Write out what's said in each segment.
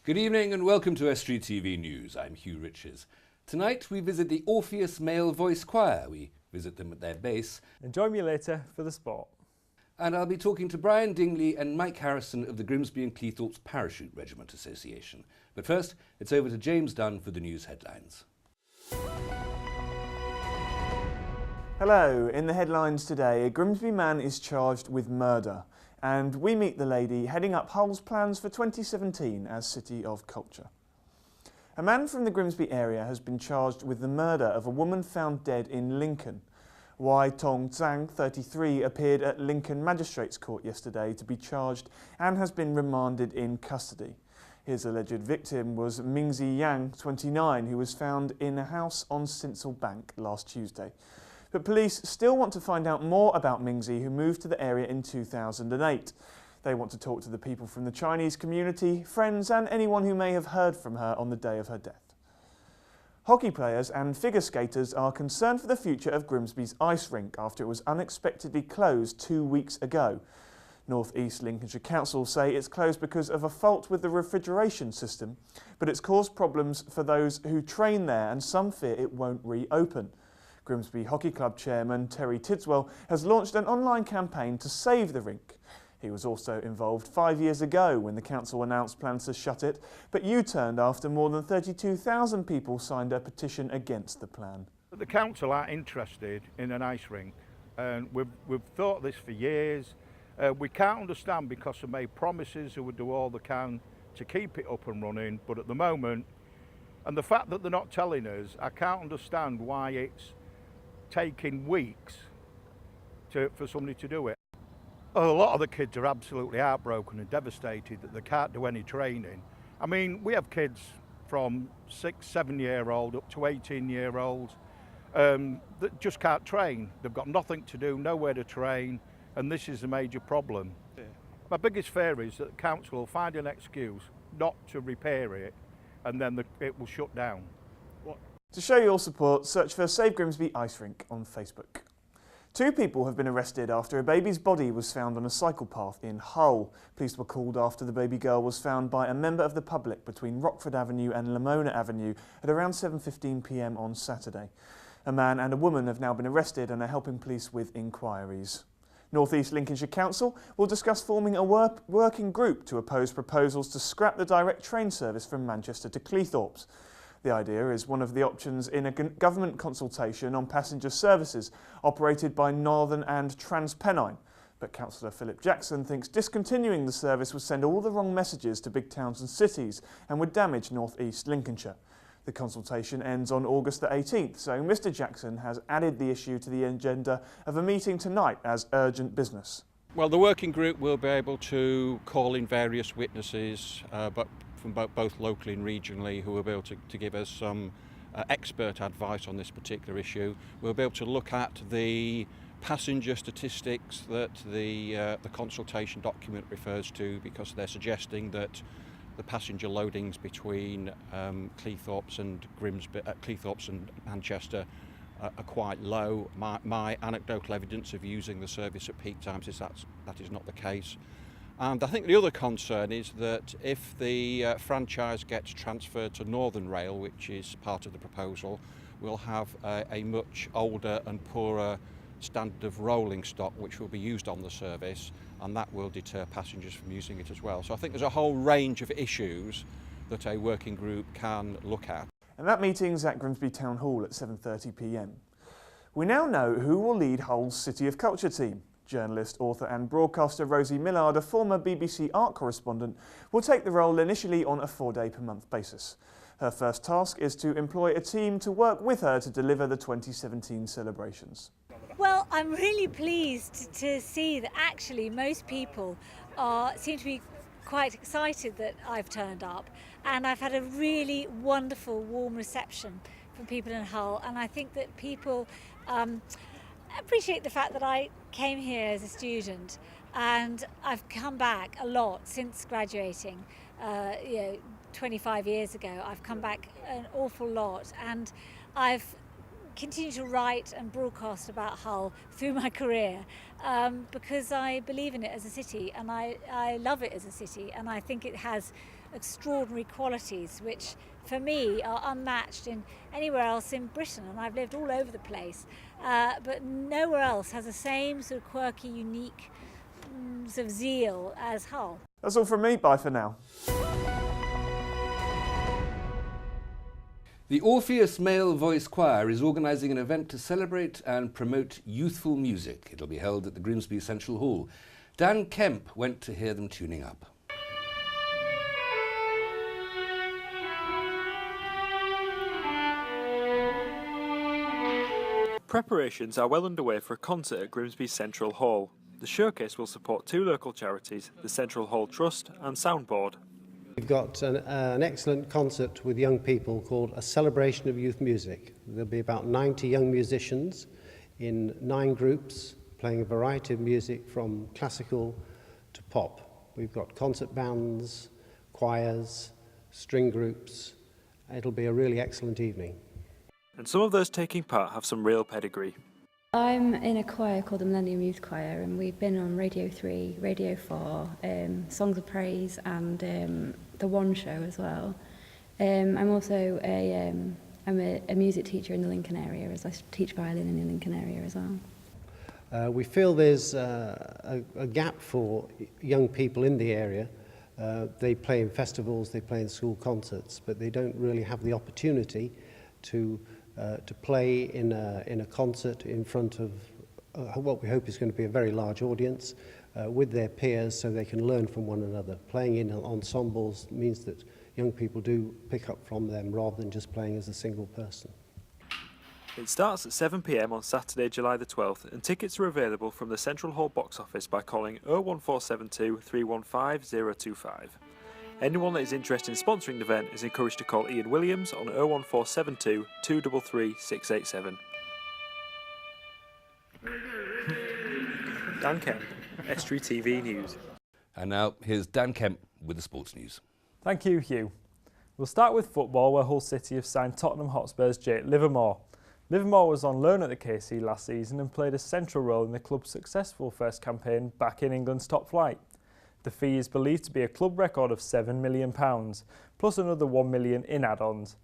Good evening and welcome to Estuary TV News. I'm Hugh Riches. Tonight we visit the Orpheus Male Voice Choir. We visit them at their base. And join me later for the sport. And I'll be talking to Brian Dingley and Mike Harrison of the Grimsby and Cleethorpes Parachute Regiment Association. But first, it's over to James Dunn for the news headlines. Hello, in the headlines today, a Grimsby man is charged with murder. And we meet the lady heading up Hull's plans for 2017 as City of Culture. A man from the Grimsby area has been charged with the murder of a woman found dead in Lincoln. Wai Tong Zhang, 33, appeared at Lincoln Magistrates Court yesterday to be charged and has been remanded in custody. His alleged victim was Mingzi Yang, 29, who was found in a house on Sinsel Bank last Tuesday. But police still want to find out more about Mingzi, who moved to the area in 2008. They want to talk to the people from the Chinese community, friends and anyone who may have heard from her on the day of her death. Hockey players and figure skaters are concerned for the future of Grimsby's ice rink after it was unexpectedly closed 2 weeks ago. North East Lincolnshire Council say it's closed because of a fault with the refrigeration system, but it's caused problems for those who train there and some fear it won't reopen. Grimsby Hockey Club chairman Terry Tidswell has launched an online campaign to save the rink. He was also involved 5 years ago when the council announced plans to shut it, but U-turned after more than 32,000 people signed a petition against the plan. The council are interested in an ice rink, and we've thought this for years. We can't understand because they made promises they would do all they can to keep it up and running, but at the moment, and the fact that they're not telling us, I can't understand why it's taking weeks for somebody to do it. A lot of the kids are absolutely heartbroken and devastated that they can't do any training. I mean, we have kids from 6, 7-year-old up to 18-year-olds that just can't train. They've got nothing to do, nowhere to train, and this is a major problem. Yeah. My biggest fear is that the council will find an excuse not to repair it, and then it will shut down. To show your support, search for Save Grimsby Ice Rink on Facebook. 2 people have been arrested after a baby's body was found on a cycle path in Hull. Police were called after the baby girl was found by a member of the public between Rockford Avenue and Lamona Avenue at around 7:15 p.m. on Saturday. A man and a woman have now been arrested and are helping police with inquiries. North East Lincolnshire Council will discuss forming a working group to oppose proposals to scrap the direct train service from Manchester to Cleethorpes. The idea is one of the options in a government consultation on passenger services operated by Northern and TransPennine. But Councillor Philip Jackson thinks discontinuing the service would send all the wrong messages to big towns and cities and would damage North East Lincolnshire. The consultation ends on August the 18th, so Mr Jackson has added the issue to the agenda of a meeting tonight as urgent business. Well, the working group will be able to call in various witnesses, but from both locally and regionally, who will be able to give us some expert advice on this particular issue. We'll be able to look at the passenger statistics that the consultation document refers to, because they're suggesting that the passenger loadings between Cleethorpes and Grimsby, Cleethorpes and Manchester are quite low. My anecdotal evidence of using the service at peak times is that is not the case. And I think the other concern is that if the franchise gets transferred to Northern Rail, which is part of the proposal, we'll have a much older and poorer standard of rolling stock which will be used on the service, and that will deter passengers from using it as well. So I think there's a whole range of issues that a working group can look at. And that meeting's at Grimsby Town Hall at 7:30 p.m. We now know who will lead Hull's City of Culture team. Journalist, author and broadcaster Rosie Millard, a former BBC art correspondent, will take the role initially on a 4-day-per-month basis. Her first task is to employ a team to work with her to deliver the 2017 celebrations. Well, I'm really pleased to see that actually most people seem to be quite excited that I've turned up, and I've had a really wonderful, warm reception from people in Hull, and I think that people appreciate the fact that I came here as a student, and I've come back a lot since graduating. 25 years ago, I've come back an awful lot, and I've continued to write and broadcast about Hull through my career because I believe in it as a city, and I love it as a city, and I think it has extraordinary qualities which for me are unmatched in anywhere else in Britain, and I've lived all over the place, but nowhere else has the same sort of quirky, unique sort of zeal as Hull. That's all from me. Bye for now. The Orpheus Male Voice Choir is organising an event to celebrate and promote youthful music. It'll be held at the Grimsby Central Hall. Dan Kemp went to hear them tuning up. Preparations are well underway for a concert at Grimsby Central Hall. The showcase will support 2 local charities, the Central Hall Trust and Soundboard. We've got an excellent concert with young people called A Celebration of Youth Music. There'll be about 90 young musicians in 9 groups playing a variety of music from classical to pop. We've got concert bands, choirs, string groups. It'll be a really excellent evening. And some of those taking part have some real pedigree. I'm in a choir called the Millennium Youth Choir, and we've been on Radio 3, Radio 4, Songs of Praise and The One Show as well. I'm also I'm a music teacher in the Lincoln area, as I teach violin in the Lincoln area as well. We feel there's a gap for young people in the area. They play in festivals, they play in school concerts, but they don't really have the opportunity to play in a concert in front of what we hope is going to be a very large audience with their peers, so they can learn from one another. Playing in ensembles means that young people do pick up from them rather than just playing as a single person. It starts at 7 p.m. on Saturday, July the 12th, and tickets are available from the Central Hall box office by calling 01472 315 025. Anyone that is interested in sponsoring the event is encouraged to call Ian Williams on 01472 233 687. Dan Kemp, Estuary TV News. And now here's Dan Kemp with the sports news. Thank you, Hugh. We'll start with football, where Hull City have signed Tottenham Hotspur's Jake Livermore. Livermore was on loan at the KC last season and played a central role in the club's successful first campaign back in England's top flight. The fee is believed to be a club record of £7 million, plus another £1 million in add-ons.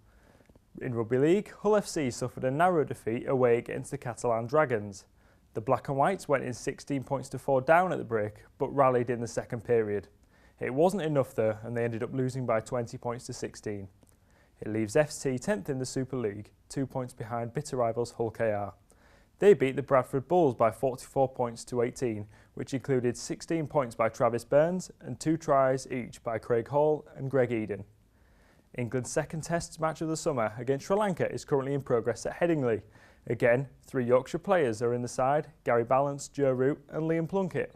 In Rugby League, Hull FC suffered a narrow defeat away against the Catalan Dragons. The Black and Whites went in 16 points to 4 down at the break, but rallied in the second period. It wasn't enough though, and they ended up losing by 20 points to 16. It leaves FC 10th in the Super League, 2 points behind bitter rivals Hull KR. They beat the Bradford Bulls by 44 points to 18, which included 16 points by Travis Burns and 2 tries each by Craig Hall and Greg Eden. England's second Test match of the summer against Sri Lanka is currently in progress at Headingley. Again, 3 Yorkshire players are in the side: Gary Balance, Joe Root and Liam Plunkett.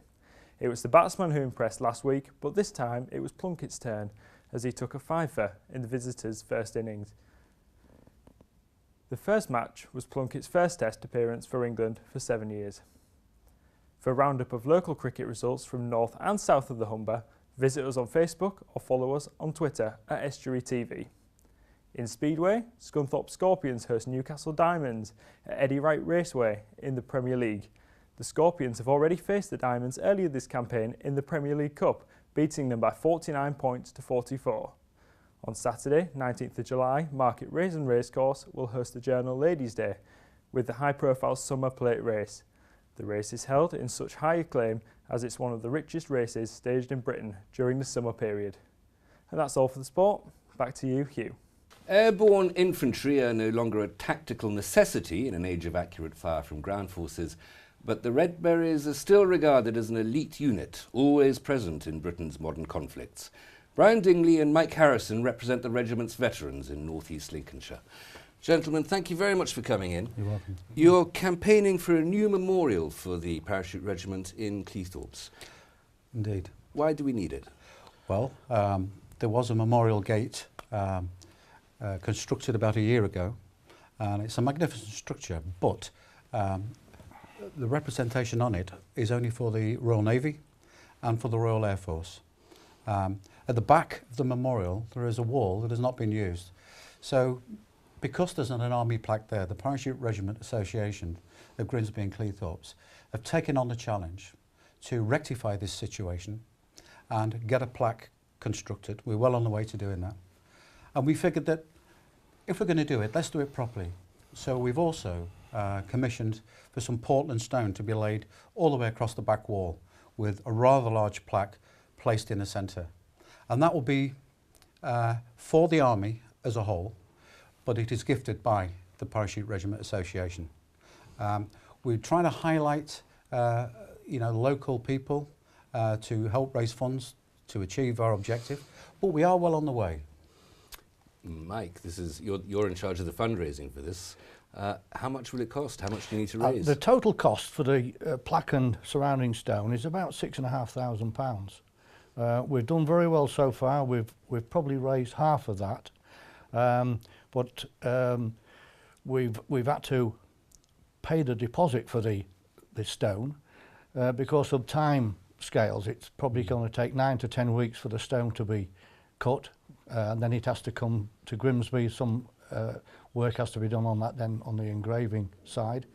It was the batsman who impressed last week, but this time it was Plunkett's turn as he took a fifer in the visitors' first innings. The first match was Plunkett's first Test appearance for England for 7 years. For a roundup of local cricket results from north and south of the Humber, visit us on Facebook or follow us on Twitter at Estuary TV. In Speedway, Scunthorpe Scorpions host Newcastle Diamonds at Eddie Wright Raceway in the Premier League. The Scorpions have already faced the Diamonds earlier this campaign in the Premier League Cup, beating them by 49 points to 44. On Saturday, 19th of July, Market Raisin Racecourse will host the Journal Ladies' Day with the high-profile Summer Plate Race. The race is held in such high acclaim as it's one of the richest races staged in Britain during the summer period. And that's all for the sport. Back to you, Hugh. Airborne infantry are no longer a tactical necessity in an age of accurate fire from ground forces, but the Red Berets are still regarded as an elite unit, always present in Britain's modern conflicts. Brian Dingley and Mike Harrison represent the regiment's veterans in North East Lincolnshire. Gentlemen, thank you very much for coming in. You're welcome. You're campaigning for a new memorial for the Parachute Regiment in Cleethorpes. Indeed. Why do we need it? Well, there was a memorial gate constructed about a year ago, and it's a magnificent structure, but the representation on it is only for the Royal Navy and for the Royal Air Force. At the back of the memorial there is a wall that has not been used. So because there's not an army plaque there, the Parachute Regiment Association of Grimsby and Cleethorpes have taken on the challenge to rectify this situation and get a plaque constructed. We're well on the way to doing that. And we figured that if we're going to do it, let's do it properly. So we've also commissioned for some Portland stone to be laid all the way across the back wall with a rather large plaque placed in the centre. And that will be for the Army as a whole, but it is gifted by the Parachute Regiment Association. We're trying to highlight local people to help raise funds to achieve our objective, but we are well on the way. Mike, you're in charge of the fundraising for this. How much will it cost? How much do you need to raise? The total cost for the plaque and surrounding stone is about £6,500. We've done very well so far. We've probably raised half of that, but we've had to pay the deposit for the stone because of time scales. It's probably going to take 9 to 10 weeks for the stone to be cut, and then it has to come to Grimsby. Some work has to be done on that then on the engraving side,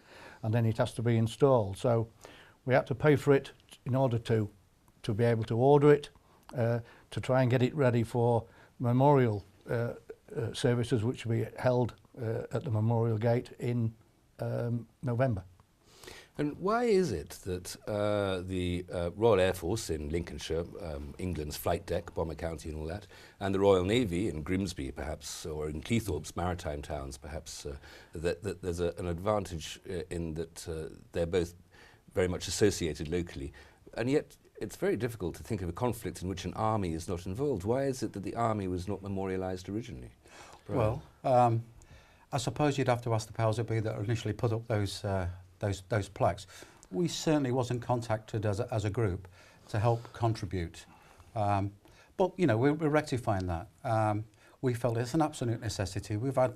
and then it has to be installed. So we have to pay for it in order to be able to order it, to try and get it ready for memorial services, which will be held at the Memorial Gate in November. And why is it that the Royal Air Force in Lincolnshire, England's flight deck, Bomber County and all that, and the Royal Navy in Grimsby perhaps, or in Cleethorpes, maritime towns perhaps, that there's an advantage in that they're both very much associated locally, and yet it's very difficult to think of a conflict in which an army is not involved. Why is it that the army was not memorialised originally? Brian? Well, I suppose you'd have to ask the powers that be that initially put up those plaques. We certainly wasn't contacted as a group to help contribute, but you know we're rectifying that. We felt it's an absolute necessity. We've had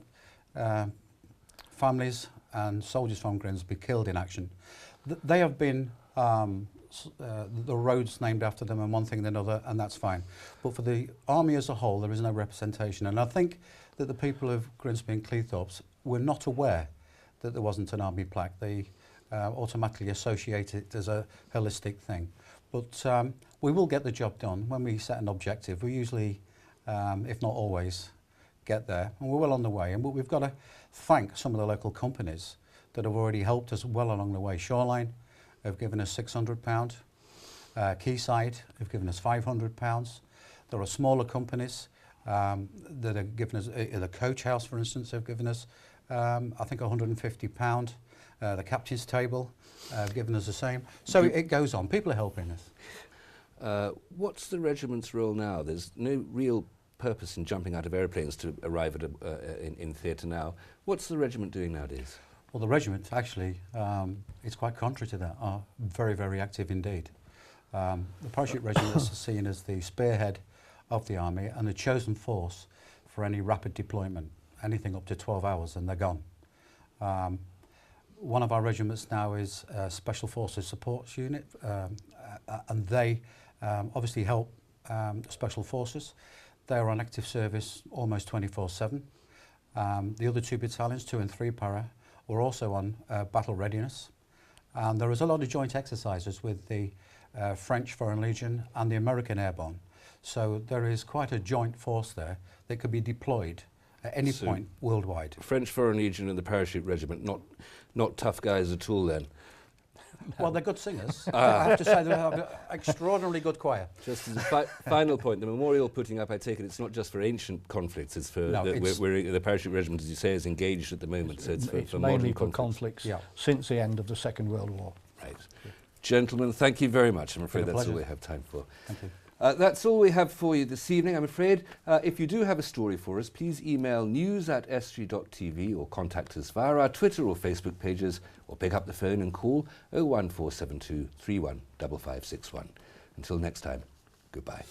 families and soldiers from Grimsby killed in action. They have been the roads named after them and one thing and another, and that's fine. But for the army as a whole, there is no representation, and I think that the people of Grimsby and Cleethorpes were not aware that there wasn't an army plaque. They automatically associate it as a holistic thing. But we will get the job done. When we set an objective, we usually, if not always, get there. And we're well on the way. And we've got to thank some of the local companies that have already helped us well along the way. Shoreline have given us £600. Quayside have given us £500. There are smaller companies that have given us, the Coach House, for instance, have given us I think £150. The captain's table have given us the same. So it goes on. People are helping us. What's the regiment's role now? There's no real purpose in jumping out of aeroplanes to arrive at in theatre now. What's the regiment doing nowadays? Well, the regiment actually, it's quite contrary to that, are very, very active indeed. The Parachute Regiment is seen as the spearhead of the army and the chosen force for any rapid deployment. Anything up to 12 hours and they're gone. One of our regiments now is a Special Forces Support Unit, and they obviously help Special Forces. They're on active service almost 24/7. The other two battalions, 2 and 3 Para, were also on battle readiness. And there is a lot of joint exercises with the French Foreign Legion and the American Airborne. So there is quite a joint force there that could be deployed at any point worldwide. French Foreign Legion and the Parachute Regiment, not tough guys at all then. Well, they're good singers. I have to say they have an extraordinarily good choir. Just as a final point, the memorial putting up, I take it, it's not just for ancient conflicts, it's for the Parachute Regiment, as you say, is engaged at the moment, so it's for mainly modern for conflicts since the end of the Second World War. Right. Gentlemen, thank you very much. I'm afraid that's all we have time for. Thank you. That's all we have for you this evening, I'm afraid. If you do have a story for us, please email news@estuary.tv or contact us via our Twitter or Facebook pages, or pick up the phone and call 01472 31 5561. Until next time, goodbye.